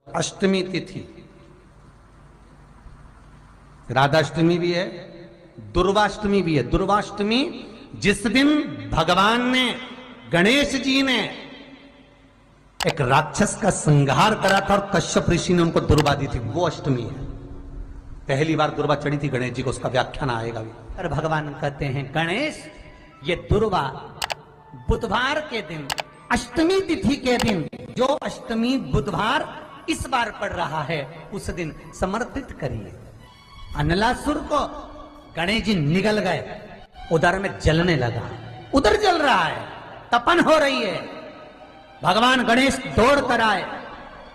अष्टमी तिथि, राधाष्टमी भी है, दुर्वाष्टमी भी है। दुर्वाष्टमी जिस दिन भगवान ने, गणेश जी ने एक राक्षस का संहार करा था और कश्यप ऋषि ने उनको दुर्वा दी थी, वो अष्टमी है। पहली बार दुर्वा चढ़ी थी गणेश जी को, उसका व्याख्यान आएगा भी। और भगवान कहते हैं गणेश, ये दुर्वा बुधवार के दिन, अष्टमी तिथि के दिन, जो अष्टमी बुधवार इस बार पड़ रहा है, उस दिन समर्पित करिए। अनलासुर को गणेश जी निगल गए, उधर में जलने लगा, उधर जल रहा है, तपन हो रही है। भगवान गणेश दौड़ कर आए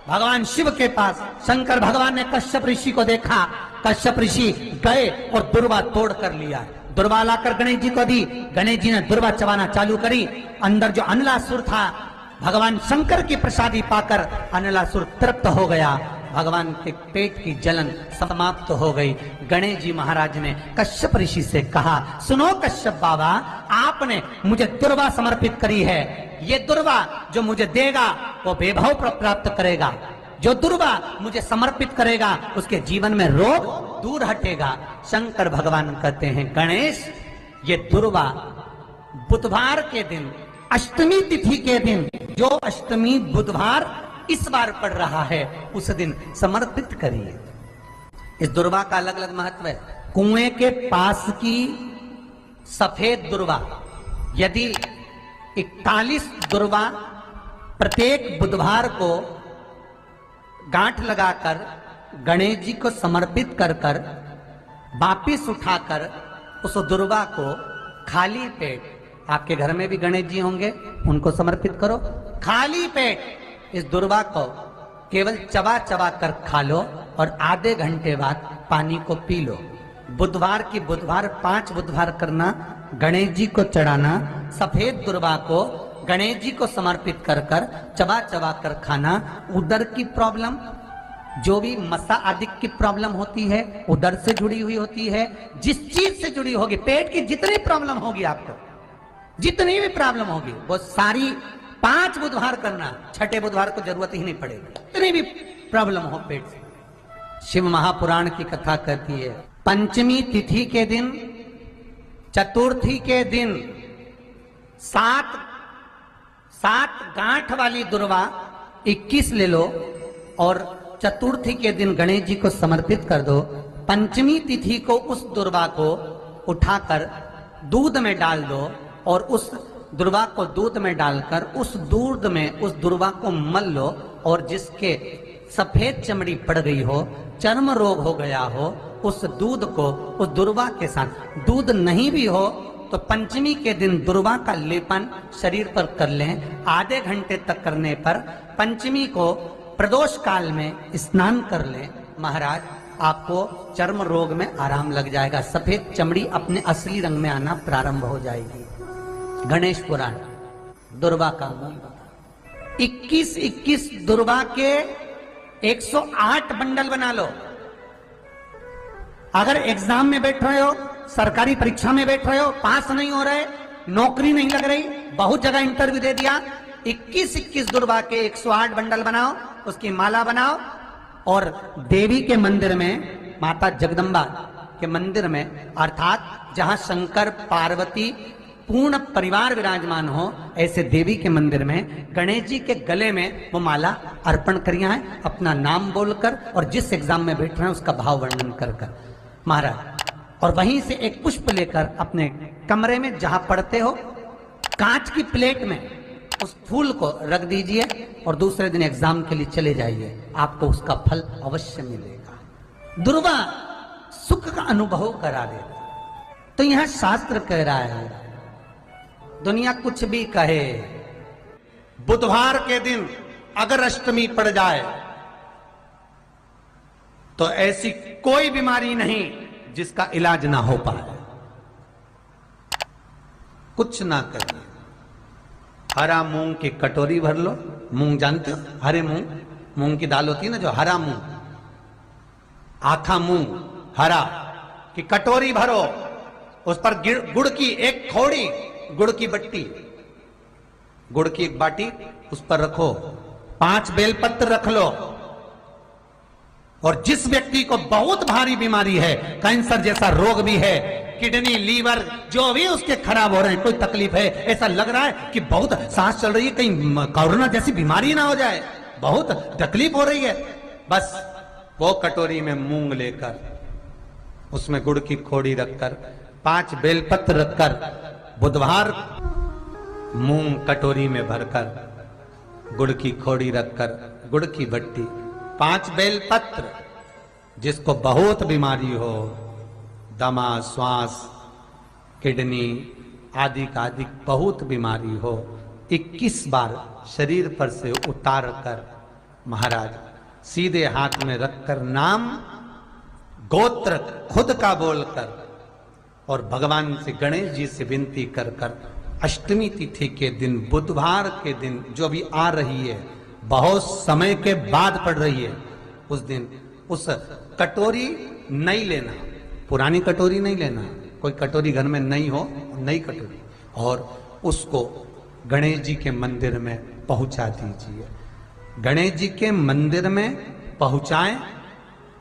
भगवान शिव के पास। शंकर भगवान ने कश्यप ऋषि को देखा, कश्यप ऋषि गए और दुर्वा तोड़ कर लिया। दुर्वा लाकर गणेश जी को दी, गणेश जी ने दुर्वा चबाना चालू करी। अंदर जो अनलासुर था, भगवान शंकर की प्रसादी पाकर अनलासुर तृप्त हो गया, भगवान के पेट की जलन समाप्त हो गई। गणेश जी महाराज ने कश्यप ऋषि से कहा, सुनो कश्यप बाबा, आपने मुझे दुर्वा समर्पित करी है, ये दुर्वा जो मुझे देगा वो वैभव प्राप्त करेगा, जो दुर्वा मुझे समर्पित करेगा उसके जीवन में रोग दूर हटेगा। शंकर भगवान कहते हैं गणेश, ये दुर्वा बुधवार के दिन, अष्टमी तिथि के दिन, जो अष्टमी बुधवार इस बार पड़ रहा है, उस दिन समर्पित करिए। इस दुर्वा का अलग अलग महत्व है। कुएं के पास की सफेद दुर्वा, यदि 41 दुर्वा प्रत्येक बुधवार को गांठ लगाकर गणेश जी को समर्पित कर कर वापिस उठाकर उस दुर्वा को खाली पेट, आपके घर में भी गणेश जी होंगे, उनको समर्पित करो। खाली पेट इस दुर्वा को केवल चबा चबा कर खा लो और आधे घंटे बाद पानी को पी लो। बुधवार की बुधवार 5 बुधवार करना, गणेश जी को चढ़ाना, सफेद दुर्वा को गणेश जी को समर्पित कर कर चबा चबा कर खाना। उदर की प्रॉब्लम, जो भी मसा आदि की प्रॉब्लम होती है, उदर से जुड़ी हुई होती है, जिस चीज से जुड़ी होगी, पेट की जितनी प्रॉब्लम होगी, आपको जितनी भी प्रॉब्लम होगी, वो सारी 5 बुधवार करना, छठे बुधवार को जरूरत ही नहीं पड़ेगी, इतनी भी प्रॉब्लम हो पेट से। शिव महापुराण की कथा कहती है, पंचमी तिथि के दिन, चतुर्थी के दिन 7 गांठ वाली दुर्वा 21 ले लो और चतुर्थी के दिन गणेश जी को समर्पित कर दो। पंचमी तिथि को उस दुर्वा को उठाकर दूध में डाल दो और उस दुर्वा को दूध में डालकर उस दूध में उस दुर्वा को मल लो, और जिसके सफेद चमड़ी पड़ गई हो, चर्म रोग हो गया हो, उस दूध को उस दुर्वा के साथ, दूध नहीं भी हो तो पंचमी के दिन दुर्वा का लेपन शरीर पर कर लें। आधे घंटे तक करने पर पंचमी को प्रदोष काल में स्नान कर लें। महाराज, आपको चर्म रोग में आराम लग जाएगा, सफेद चमड़ी अपने असली रंग में आना प्रारंभ हो जाएगी। गणेश पुराण दुर्वा का मूल बता। 21 दुर्वा के 108 बंडल बना लो। अगर एग्जाम में बैठ रहे हो, सरकारी परीक्षा में बैठ रहे हो, पास नहीं हो रहे, नौकरी नहीं लग रही, बहुत जगह इंटरव्यू दे दिया, 21 दुर्वा के 108 बंडल बनाओ, उसकी माला बनाओ और देवी के मंदिर में, माता जगदम्बा के मंदिर में, अर्थात जहां शंकर पार्वती पूर्ण परिवार विराजमान हो, ऐसे देवी के मंदिर में गणेश जी के गले में वो माला अर्पण करिए है, अपना नाम बोलकर और जिस एग्जाम में बैठ रहे हैं उसका भाव वर्णन कर कर महाराज। और वहीं से एक पुष्प लेकर अपने कमरे में जहां पढ़ते हो, कांच की प्लेट में उस फूल को रख दीजिए और दूसरे दिन एग्जाम के लिए चले जाइए, आपको उसका फल अवश्य मिलेगा। दुर्वा सुख का अनुभव करा देगा। तो यहां शास्त्र कह रहा है, दुनिया कुछ भी कहे, बुधवार के दिन अगर अष्टमी पड़ जाए तो ऐसी कोई बीमारी नहीं जिसका इलाज ना हो पाए। कुछ ना करिए, हरा मूंग की कटोरी भर लो। मूंग जानते हो, हरे मूंग, मूंग की दाल होती है ना, जो हरा मूंग, आखा मूंग हरा की कटोरी भरो, उस पर गुड़ की एक थोड़ी, गुड़ की बट्टी, गुड़ की एक बाटी, उस पर रखो, 5 बेलपत्र रख लो, और जिस व्यक्ति को बहुत भारी बीमारी है, कैंसर जैसा रोग भी है, किडनी लीवर जो भी उसके खराब हो रहे हैं, कोई तकलीफ है, ऐसा लग रहा है कि बहुत सांस चल रही है, कहीं कोरोना जैसी बीमारी ना हो जाए, बहुत तकलीफ हो रही है, बस वो कटोरी में मूंग लेकर उसमें गुड़ की खोड़ी रखकर 5 बेलपत्र रखकर बुधवार मूंग कटोरी में भरकर गुड़ की खोड़ी रखकर गुड़ की भट्टी 5 बेलपत्र, जिसको बहुत बीमारी हो, दमा श्वास किडनी आदि का आदि बहुत बीमारी हो, 21 बार शरीर पर से उतार कर महाराज सीधे हाथ में रखकर नाम गोत्र खुद का बोलकर और भगवान से गणेश जी से विनती कर कर अष्टमी तिथि के दिन बुधवार के दिन जो भी आ रही है, बहुत समय के बाद पड़ रही है, उस दिन उस कटोरी नहीं लेना, पुरानी कटोरी नहीं लेना, कोई कटोरी घर में नहीं हो, नई कटोरी, और उसको गणेश जी के मंदिर में पहुंचा दीजिए। गणेश जी के मंदिर में पहुंचाएं,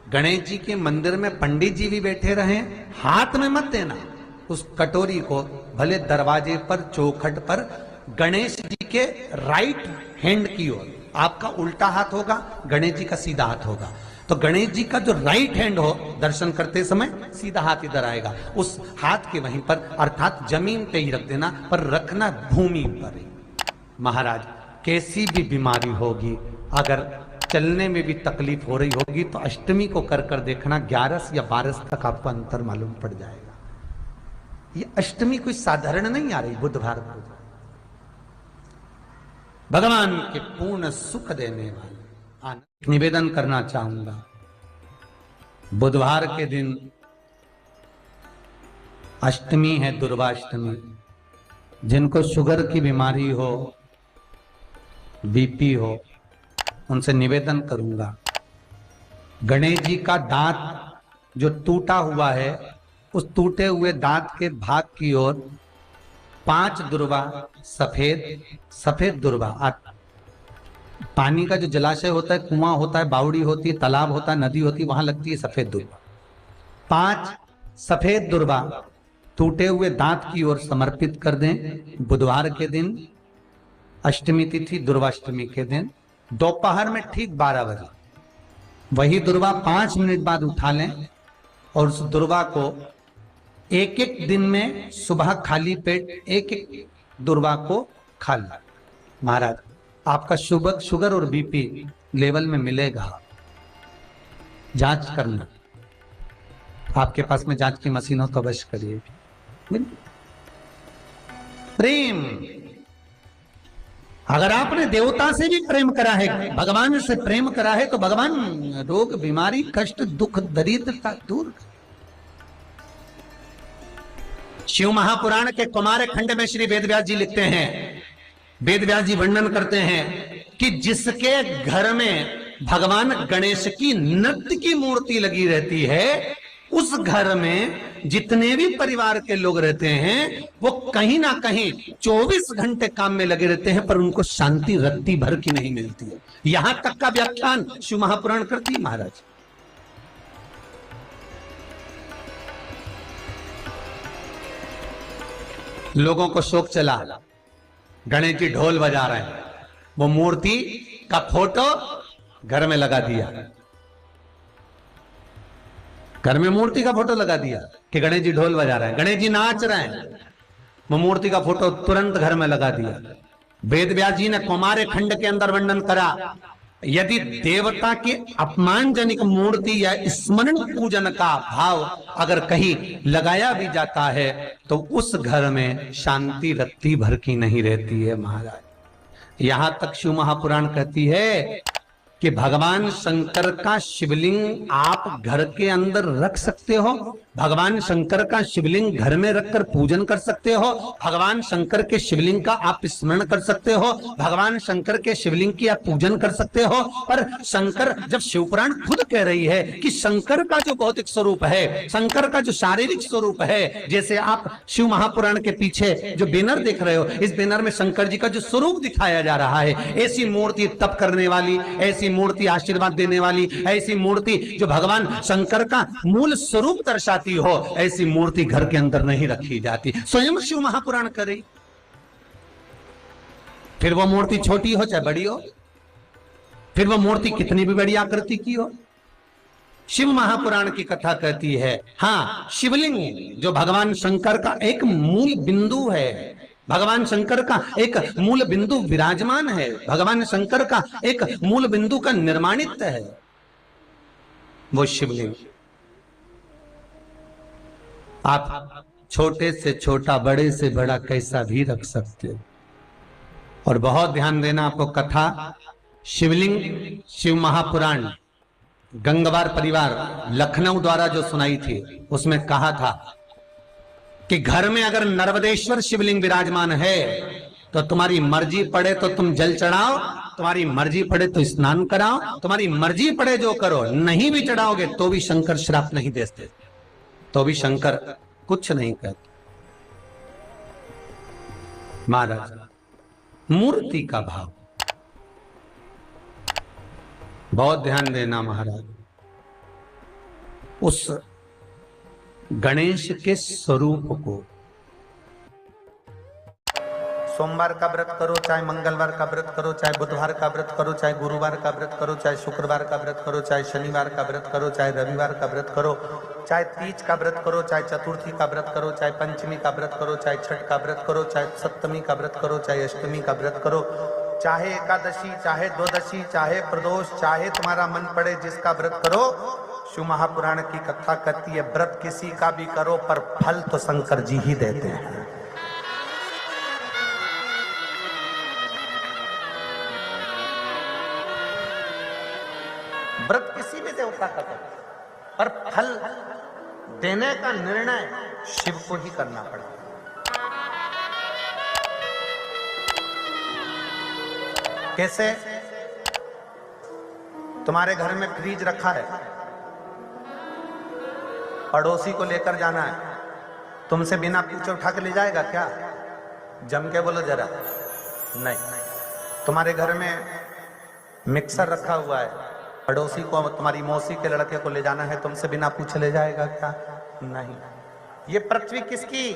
गणेश जी के मंदिर में पंडित जी भी बैठे रहें, हाथ में मत देना उस कटोरी को, भले दरवाजे पर चौखट पर गणेश जी के राइट हैंड की ओर, आपका उल्टा हाथ होगा, गणेश जी का सीधा हाथ होगा, तो गणेश जी का जो राइट हैंड हो दर्शन करते समय सीधा हाथ इधर आएगा, उस हाथ के वहीं पर अर्थात जमीन पे ही रख देना, पर रखना भूमि पर ही। महाराज कैसी भी बीमारी होगी, अगर चलने में भी तकलीफ हो रही होगी तो अष्टमी को कर कर देखना, 11 या 12 तक आपको अंतर मालूम पड़ जाएगा। ये अष्टमी कोई साधारण नहीं आ रही, बुधवार को भगवान के पूर्ण सुख देने वाले। निवेदन करना चाहूंगा, बुधवार के दिन अष्टमी है, दुर्वाष्टमी, जिनको शुगर की बीमारी हो, बीपी हो, उनसे निवेदन करूंगा, गणेश जी का दांत जो टूटा हुआ है, उस टूटे हुए दांत के भाग की ओर 5 दुर्वा सफेद दुर्वा, पानी का जो जलाशय होता है, कुआं होता है, बावड़ी होती है, तालाब होता है, नदी होती है, वहां लगती है सफेद दुर्वा, 5 सफेद दुर्वा टूटे हुए दांत की ओर समर्पित कर दें। बुधवार के दिन अष्टमी तिथि दुर्वाष्टमी के दिन दोपहर में ठीक 12 बजे वही दुर्वा 5 मिनट बाद उठा लें और उस दुर्वा को एक दिन में सुबह खाली पेट एक दुर्वा को खा लें। महाराज आपका शुगर और बीपी लेवल में मिलेगा। जांच करना, आपके पास में जांच की मशीन हो तो अवश्य करिए। प्रेम, अगर आपने देवता से भी प्रेम करा है, भगवान से प्रेम करा है, तो भगवान रोग बीमारी कष्ट दुख दरिद्रता दूर। शिव महापुराण के कुमार खंड में श्री वेदव्यास जी लिखते हैं, वेदव्यास जी वर्णन करते हैं कि जिसके घर में भगवान गणेश की नृत्य की मूर्ति लगी रहती है, उस घर में जितने भी परिवार के लोग रहते हैं वो कहीं ना कहीं 24 घंटे काम में लगे रहते हैं, पर उनको शांति रत्ती भर की नहीं मिलती है। यहां तक का व्याख्यान शिव महापुराण करती है। महाराज लोगों को शौक चला, गणेश जी ढोल बजा रहे हैं, वो मूर्ति का फोटो घर में लगा दिया, घर में मूर्ति का फोटो लगा दिया कि गणेश जी ढोल बजा रहे हैं, गणेश जी नाच रहे हैं, वो मूर्ति का फोटो तुरंत घर में लगा दिया। वेदव्यास जी ने कुमार खंड के अंदर वर्णन करा, यदि देवता की अपमानजनक मूर्ति या स्मरण पूजन का भाव अगर कहीं लगाया भी जाता है तो उस घर में शांति रत्ती भर की नहीं रहती है। महाराज यहां तक शिव महापुराण कहती है कि भगवान शंकर का शिवलिंग आप घर के अंदर रख सकते हो, भगवान शंकर का शिवलिंग घर में रखकर पूजन कर सकते हो, भगवान शंकर के शिवलिंग का आप स्मरण कर सकते हो, भगवान शंकर के शिवलिंग की आप पूजन कर सकते हो। पर शंकर, जब शिवपुराण खुद कह रही है कि शंकर का जो भौतिक स्वरूप है, शंकर का जो शारीरिक स्वरूप है, जैसे आप शिव महापुराण के पीछे जो बैनर देख रहे हो, इस बैनर में शंकर जी का जो स्वरूप दिखाया जा रहा है, ऐसी मूर्ति तप करने वाली, ऐसी मूर्ति आशीर्वाद देने वाली, ऐसी मूर्ति जो भगवान शंकर का मूल स्वरूप दर्शाती हो, ऐसी मूर्ति घर के अंदर नहीं रखी जाती। स्वयं शिव महापुराण करे, फिर वो मूर्ति छोटी हो चाहे बड़ी हो, फिर वो मूर्ति कितनी भी बड़ी आकृति की हो। शिव महापुराण की कथा कहती है, हाँ, शिवलिंग जो भगवान शंकर का एक मूल बिंदु है, भगवान शंकर का एक मूल बिंदु विराजमान है, भगवान शंकर का एक मूल बिंदु का निर्माणित है वो शिवलिंग। आप छोटे से छोटा, बड़े से बड़ा कैसा भी रख सकते हो। और बहुत ध्यान देना, आपको कथा शिवलिंग शिव महापुराण गंगवार परिवार लखनऊ द्वारा जो सुनाई थी, उसमें कहा था कि घर में अगर नर्मदेश्वर शिवलिंग विराजमान है तो तुम्हारी मर्जी पड़े तो तुम जल चढ़ाओ, तुम्हारी मर्जी पड़े तो स्नान कराओ, तुम्हारी मर्जी पड़े जो करो, नहीं भी चढ़ाओगे तो भी शंकर श्राप नहीं देते, तो भी शंकर कुछ नहीं कहते। महाराज, मूर्ति का भाव बहुत ध्यान देना महाराज। उस गणेश के स्वरूप को सोमवार का व्रत करो, चाहे मंगलवार का व्रत करो, चाहे बुधवार का व्रत करो, चाहे गुरुवार का व्रत करो, चाहे शुक्रवार का व्रत करो, चाहे शनिवार का व्रत करो, चाहे रविवार का व्रत करो, चाहे तीज का व्रत करो, चाहे चतुर्थी का व्रत करो, चाहे पंचमी का व्रत करो, चाहे छठ का व्रत करो, चाहे सप्तमी का व्रत करो, चाहे अष्टमी का व्रत करो, चाहे एकादशी, चाहे द्वादशी, चाहे प्रदोष, चाहे तुम्हारा मन पड़े जिसका व्रत करो। शिव महापुराण की कथा कहती है, व्रत किसी का भी करो पर फल तो शंकर जी ही देते हैं। व्रत किसी भी देवता का करो पर फल देने का निर्णय शिव को ही करना पड़ेगा। कैसे? तुम्हारे घर में फ्रिज रखा है, पड़ोसी को लेकर जाना है, तुमसे बिना पूछे उठा के ले जाएगा क्या? जम के बोलो जरा। नहीं। तुम्हारे घर में मिक्सर रखा हुआ है, पड़ोसी को, तुम्हारी मौसी के लड़के को ले जाना है, तुमसे बिना पूछे ले जाएगा क्या? नहीं। ये पृथ्वी किसकी?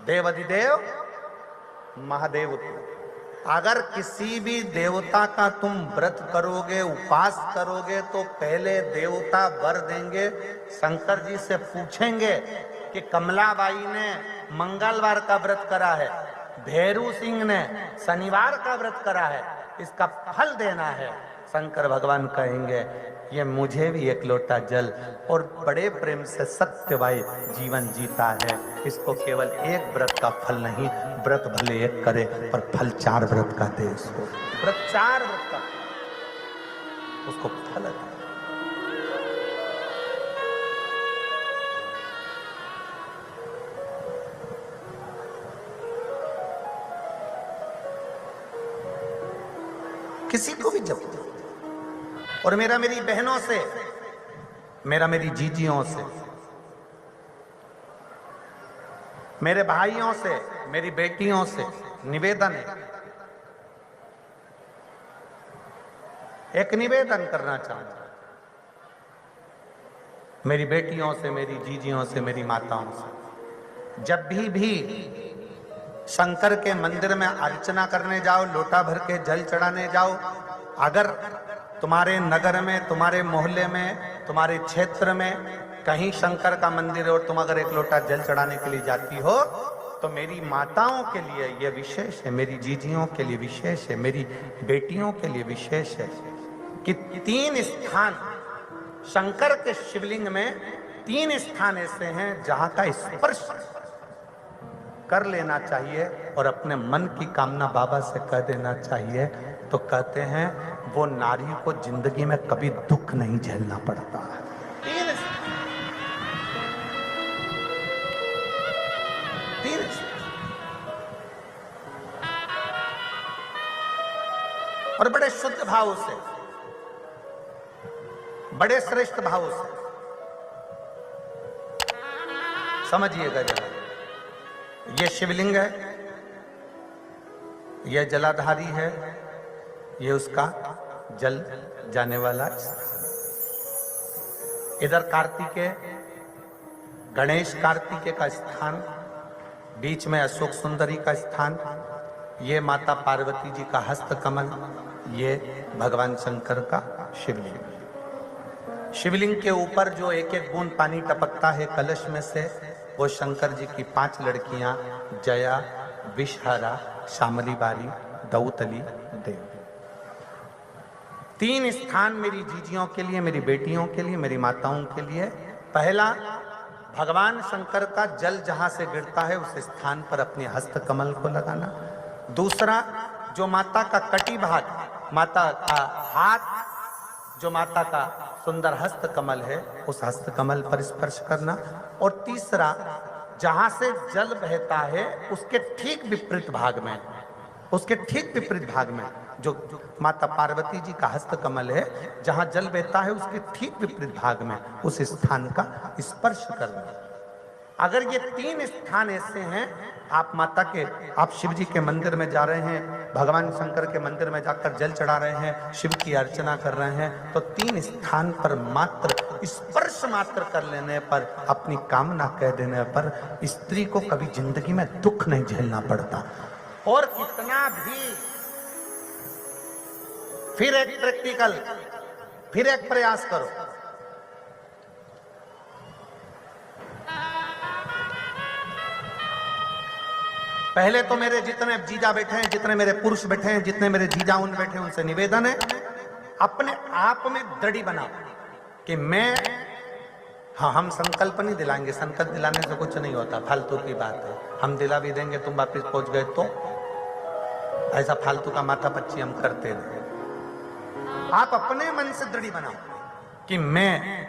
देवाधिदेव महादेव की। अगर किसी भी देवता का तुम व्रत करोगे, उपास करोगे, तो पहले देवता वर देंगे। शंकर जी से पूछेंगे कि कमलाबाई ने मंगलवार का व्रत करा है, भैरू सिंह ने शनिवार का व्रत करा है, इसका फल देना है। शंकर भगवान कहेंगे, ये मुझे भी एक लोटा जल और बड़े प्रेम से सत्यवाई जीवन जीता है, इसको केवल एक व्रत का फल नहीं, व्रत भले एक करे पर फल 4 व्रत का दे उसको। व्रत 4 व्रत का उसको फल दे। किसी को भी जब, और मेरा मेरी बहनों से, मेरा मेरी जीजियों से, मेरे भाइयों से, मेरी बेटियों से निवेदन है, एक निवेदन करना चाहूंगा। मेरी बेटियों से, मेरी जीजियों से, मेरी माताओं से, जब भी शंकर के मंदिर में अर्चना करने जाओ, लोटा भर के जल चढ़ाने जाओ, अगर तुम्हारे नगर में, तुम्हारे मोहल्ले में, तुम्हारे क्षेत्र में कहीं शंकर का मंदिर है और तुम अगर एक लोटा जल चढ़ाने के लिए जाती हो, तो मेरी माताओं के लिए यह विशेष है, मेरी जीजियों के लिए विशेष है, मेरी बेटियों के लिए विशेष है कि 3 स्थान शंकर के शिवलिंग में, 3 स्थान ऐसे हैं जहां का स्पर्श कर लेना चाहिए और अपने मन की कामना बाबा से कह देना चाहिए। तो कहते हैं वो नारी को जिंदगी में कभी दुख नहीं झेलना पड़ता। और बड़े शुद्ध भाव से, बड़े श्रेष्ठ भाव से समझिएगा जरा। ये शिवलिंग है, यह जलाधारी है, ये उसका जल जाने वाला स्थान। इधर कार्तिकेय, गणेश कार्तिकेय का स्थान, बीच में अशोक सुंदरी का स्थान, ये माता पार्वती जी का हस्त कमल, ये भगवान शंकर का शिवलिंग। शिवलिंग के ऊपर जो एक एक बूंद पानी टपकता है कलश में से, वो शंकर जी की 5 लड़कियां जया, विषहारा, शामली बारी, दौतली, देव। 3 स्थान मेरी जीजियों के लिए, मेरी बेटियों के लिए, मेरी माताओं के लिए। पहला, भगवान शंकर का जल जहां से गिरता है उस स्थान पर अपने हस्त कमल को लगाना। दूसरा, जो माता का कटी भाग, माता का हाथ, जो माता का सुंदर हस्त कमल है, उस हस्त कमल पर स्पर्श करना। और तीसरा, जहां से जल बहता है उसके ठीक विपरीत भाग में, उसके ठीक विपरीत भाग में जो माता पार्वती जी का हस्त कमल है, जहां जल बहता है उसके ठीक विपरीत भाग में उस स्थान का स्पर्श करना। अगर ये 3 स्थान ऐसे हैं, आप माता के, आप शिव जी के मंदिर में जा रहे हैं, भगवान शंकर के मंदिर में जाकर जल चढ़ा रहे हैं, शिव की अर्चना कर रहे हैं, तो 3 स्थान पर मात्र स्पर्श मात्र कर लेने पर, अपनी कामना कह देने पर स्त्री को कभी जिंदगी में दुख नहीं झेलना पड़ता। और कितना भी, फिर एक प्रैक्टिकल, फिर एक प्रयास करो। पहले तो मेरे जितने जीजा बैठे हैं, जितने मेरे पुरुष बैठे हैं, जितने मेरे जीजा उन बैठे हैं, उनसे निवेदन है, अपने आप में दृढ़ बनाओ कि मैं, हाँ, हम संकल्प नहीं दिलाएंगे, संकल्प दिलाने से कुछ नहीं होता, फालतू की बात है। हम दिला भी देंगे, तुम वापिस पहुंच गए तो, ऐसा फालतू का माथा पच्ची हम करते नहीं। आप अपने मन से दृढ़ बनाओ कि मैं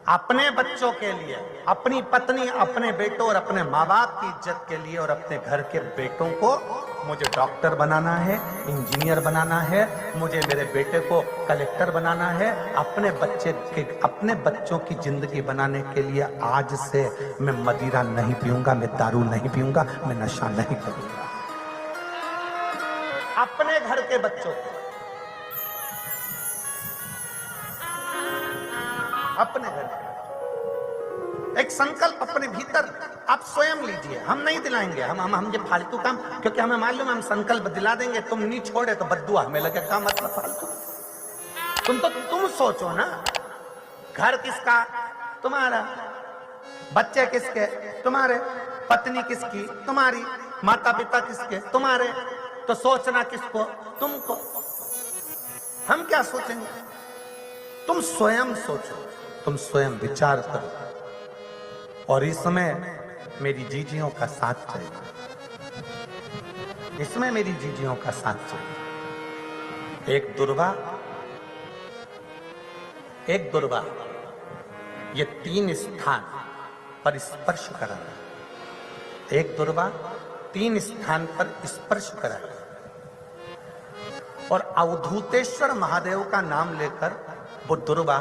अपने बच्चों के लिए, अपनी पत्नी, अपने बेटों और अपने माँ बाप की इज्जत के लिए और अपने घर के बेटों को, मुझे डॉक्टर बनाना है, इंजीनियर बनाना है, मुझे मेरे बेटे को कलेक्टर बनाना है। अपने बच्चों की जिंदगी बनाने के लिए आज से मैं मदिरा नहीं पीऊंगा, मैं दारू नहीं पीऊंगा, मैं नशा नहीं करूंगा। अपने घर के बच्चों को, अपने घर एक संकल्प अपने भीतर आप स्वयं लीजिए। हम नहीं दिलाएंगे, हम ये फालतू काम, क्योंकि हमें मालूम है हम संकल्प दिला देंगे, तुम नहीं छोड़े तो बद्दुआ हमें लगे। क्या मतलब फालतू? तुम सोचो ना, घर किसका? तुम्हारा। बच्चे किसके? तुम्हारे। पत्नी किसकी? तुम्हारी। माता पिता किसके? तुम्हारे। तो सोचना किसको? तुमको। हम क्या सोचेंगे? तुम स्वयं सोचो, तुम स्वयं विचार करो। और इसमें मेरी जीजियों का साथ चाहिए, इसमें मेरी जीजियों का साथ चाहिए। एक दुर्वा, ये 3 स्थान पर स्पर्श कराना। एक दुर्वा 3 स्थान पर स्पर्श कराना। और अवधूतेश्वर महादेव का नाम लेकर वो दुर्वा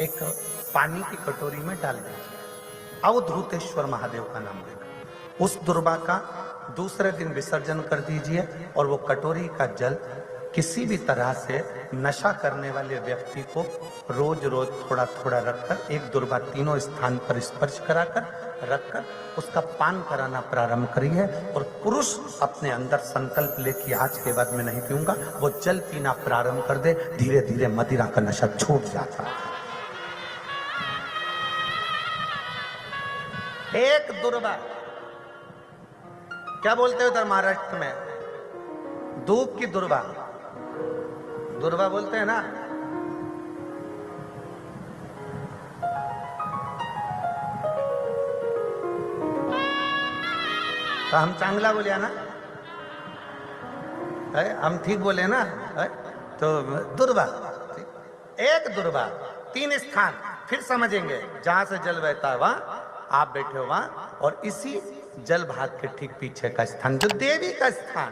एक पानी की कटोरी में डाल दीजिए। अवधूतेश्वर महादेव का नाम लेकर उस दुर्वा का दूसरे दिन विसर्जन कर दीजिए। और वो कटोरी का जल किसी भी तरह से नशा करने वाले व्यक्ति को रोज रोज थोड़ा थोड़ा रखकर, एक दुर्वा 3 स्थान पर स्पर्श कराकर रखकर उसका पान कराना प्रारंभ करिए। और पुरुष अपने अंदर संकल्प ले कि आज के बाद मैं नहीं पीऊंगा, वो जल पीना प्रारंभ कर दे। धीरे धीरे मदिरा का नशा छूट जाता है। एक दुर्वा, क्या बोलते हो उधर महाराष्ट्र में? धूप की दुर्वा, दुर्वा बोलते हैं ना। तो हम चांगला बोले ना, हम ठीक बोले ना। तो दुर्वा, एक दुर्वा 3 स्थान, फिर समझेंगे। जहां से जल बहता है वहां आप बैठे हो, वहां। और इसी जल भाग के ठीक पीछे का स्थान जो देवी का स्थान,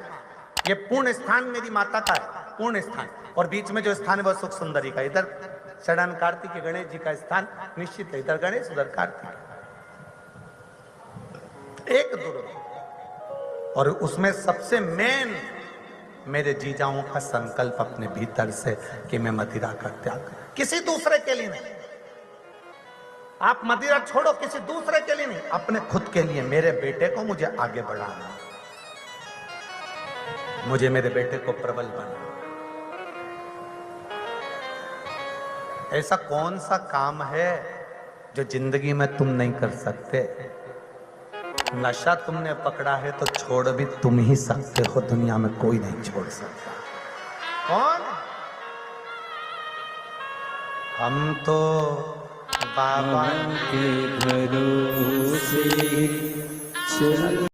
ये पूर्ण स्थान मेरी माता का है, पूर्ण स्थान। और बीच में जो स्थान है वो सुख सुंदरी का। इधर षडान कार्तिक गणेश जी का स्थान निश्चित है, इधर गणेश उधर कार्तिक। एक दुर्वा, और उसमें सबसे मेन मेरे जीजाओं का संकल्प अपने भीतर से कि मैं मदिरा का त्याग करूं, किसी दूसरे के लिए नहीं। आप मदिरा छोड़ो, किसी दूसरे के लिए नहीं, अपने खुद के लिए। मेरे बेटे को मुझे आगे बढ़ाना, मुझे मेरे बेटे को प्रबल बनाना। ऐसा कौन सा काम है जो जिंदगी में तुम नहीं कर सकते? नशा तुमने पकड़ा है तो छोड़ भी तुम ही सकते हो, दुनिया में कोई नहीं छोड़ सकता। कौन? हम तो बाबा के भरोसे चल